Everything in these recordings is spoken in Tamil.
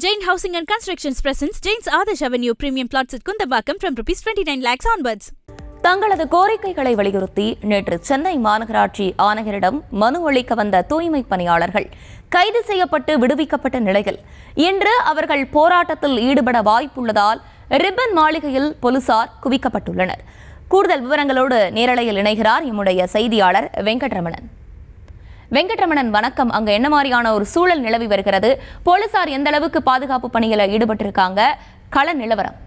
Jain Housing and Constructions presents Jain's Adarsh Avenue Premium Plots at Kundambakam from ₹29 lakhs onwards. தங்களது கோரிக்கைகளை வலியுறுத்தி நேற்று சென்னை மாநகராட்சி ஆணையரிடம் மனு அளிக்க வந்த தூய்மை பணியாளர்கள் கைது செய்யப்பட்டு விடுவிக்கப்பட்ட நிலையில் இன்று அவர்கள் போராட்டத்தில் ஈடுபட வாய்ப்புள்ளதால் ரிப்பன் மாளிகையில் போலீசார் குவிக்கப்பட்டுள்ளனர். கூடுதல் விவரங்களோடு நேரலையில் இணைகிறார் எம்முடைய செய்தியாளர் வெங்கட்ரமணன். வணக்கம். அங்க என்ன மாதிரியான ஒரு சூழல் நிலவி வருகிறது? போலீசார் எந்த அளவுக்கு பாதுகாப்பு பணியில ஈடுபட்டிருக்காங்க? கள நிலவரம்.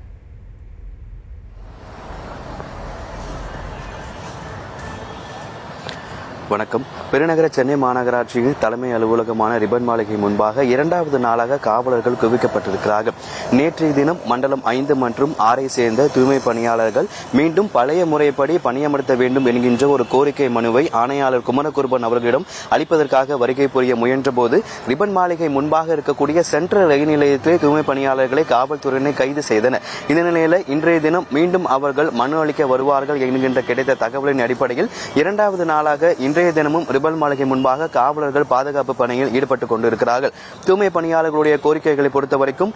வணக்கம். பெருநகர சென்னை மாநகராட்சியின் தலைமை அலுவலகமான ரிப்பன் மாளிகை முன்பாக இரண்டாவது நாளாக காவலர்கள் குவிக்கப்பட்டிருக்கிறார்கள். நேற்றைய தினம் மண்டலம் 5 மற்றும் 6 சேர்ந்த தூய்மை பணியாளர்கள் மீண்டும் பழைய முறைப்படி பணியமர்த்த வேண்டும் என்கின்ற ஒரு கோரிக்கை மனுவை ஆணையாளர் குமரகுருபன் அவர்களிடம் அளிப்பதற்காக வருகை புரிய முயன்ற போது ரிப்பன் மாளிகை முன்பாக இருக்கக்கூடிய சென்ட்ரல் ரயில் நிலையத்தில் தூய்மை பணியாளர்களை காவல்துறையினர் கைது செய்தனர். இந்த நிலையில் இன்றைய தினம் மீண்டும் அவர்கள் மனு அளிக்க வருவார்கள் என்கின்ற கிடைத்த தகவலின் அடிப்படையில் இரண்டாவது நாளாக இன்றைய தினமும் ரிப்பன் மாளிகை முன்பாக காவலர்கள் பாதுகாப்பு பணியில் ஈடுபட்டுக் கொண்டிருக்கிறார்கள். தூய்மை பணியாளர்களுடைய கோரிக்கைகளை பொறுத்தவரைக்கும்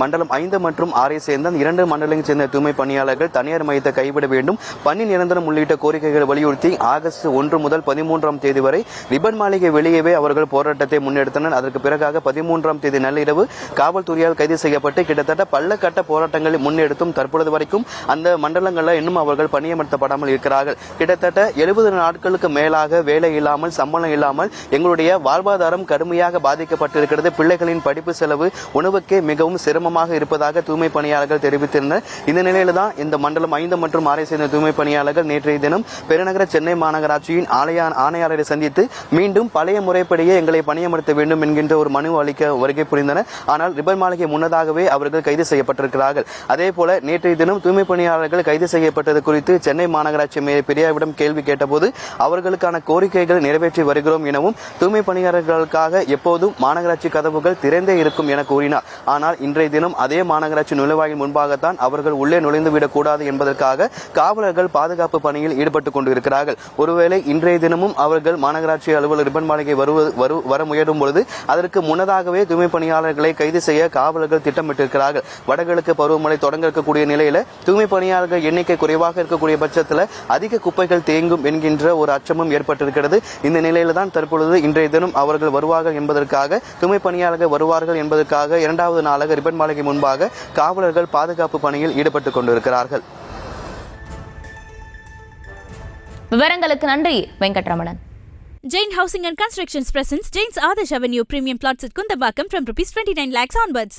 மண்டலம் 5 மற்றும் 6 சேர்ந்த 2 மண்டலங்களைச் சேர்ந்த தூய்மை பணியாளர்கள் தனியார் மையத்தை கைவிட வேண்டும், பணி நிரந்தரம் உள்ளிட்ட கோரிக்கைகளை வலியுறுத்தி ஆகஸ்ட் 1 முதல் 13ஆம் தேதி வரை ரிப்பன் மாளிகை வெளியவே அவர்கள் போராட்டத்தை முன்னெடுத்தனர். அதற்கு பிறகாக 13ஆம் தேதி நள்ளிரவு காவல்துறையால் கைது செய்யப்பட்டு கிட்டத்தட்ட பல்லக்கட்ட போராட்டங்களை முன்னெடுத்தும் தற்பொழுது வரைக்கும் அந்த மண்டலங்களில் இன்னும் அவர்கள் பணியமர்த்தப்படாமல் இருக்கிறார்கள். கிட்டத்தட்ட 70 நாட்களுக்கு மேலாக வேலை இல்லாமல், சம்பளம் இல்லாமல் எங்களுடைய வாழ்வாதாரம் கடுமையாக பாதிக்கப்பட்டிருக்கிறது. பிள்ளைகளின் படிப்பு செலவு, உணவுக்கே மிகவும் சிரமமாக இருப்பதாக தூய்மை பணியாளர்கள் தெரிவித்திருந்தனர். இந்த நிலையில தான் இந்த மண்டலம் 5 மற்றும் 6 சேர்ந்த தூய்மை பணியாளர்கள் நேற்றைய தினம் பெருநகர சென்னை மாநகராட்சியின் ஆணையாளரை சந்தித்து மீண்டும் பழைய முறைப்படியே எங்களை பணியமர்த்த வேண்டும் என்கின்ற ஒரு மனு அளிக்க வருகை புரிந்தனர். ஆனால் ரிப்பன் மாளிகை முன்னதாகவே அவர்கள் கைது செய்யப்பட்டிருக்கிறார்கள். அதே போல நேற்றைய தினம் தூய்மை பணியாளர்கள் கைது செய்யப்பட்டது குறித்து சென்னை மாநகராட்சி பெரியாவிடம் கேள்வி கேட்டபோது அவர்களுக்கான கோரிக்கைகள் நிறைவேற்றி வருகிறோம் எனவும் தூய்மை பணியாளர்களுக்காக எப்போதும் மாநகராட்சி கதவுகள் திறந்தே இருக்கும் என கூறினார். ஆனால் இன்றைய தினம் அதே மாநகராட்சி நுழைவாயில் முன்பாகத்தான் அவர்கள் உள்ளே நுழைந்துவிடக் கூடாது என்பதற்காக காவலர்கள் பாதுகாப்பு பணியில் ஈடுபட்டுக் கொண்டிருக்கிறார்கள். ஒருவேளை இன்றைய தினமும் அவர்கள் மாநகராட்சி அலுவலர் ரிப்பன் மாளிகை வர முயலும் பொழுது அதற்கு முன்னதாகவே தூய்மை பணியாளர்களை கைது செய்ய காவலர்கள் திட்டமிட்டிருக்கிறார்கள். வடகிழக்கு பருவமழை தொடங்க இருக்கக்கூடிய நிலையில தூய்மை பணியாளர்கள் எண்ணிக்கை குறைவாக இருக்கக்கூடிய பட்சத்தில் அதிக குப்பைகள் தேங்கும் என்கின்ற ஒரு அச்சமும் ஏற்பட்டிருக்கிறது. இந்த நிலையில தான் தற்பொழுது இன்றைய தினம் அவர்கள் வருவார்கள் என்பதற்காக, தூய்மை பணியாளர்கள் வருவார்கள் என்பதற்காக இரண்டாவது நாளாக ரிப்பன் மாளிகை முன்பாக காவலர்கள் பாதுகாப்பு பணியில் ஈடுபட்டுக் கொண்டிருக்கிறார்கள். விவரங்களுக்கு நன்றி Venkataramanan. Jain Housing and Constructions presents Jain's Adarsh Avenue Premium Plots at Kundambakam from ₹29 lakhs onwards.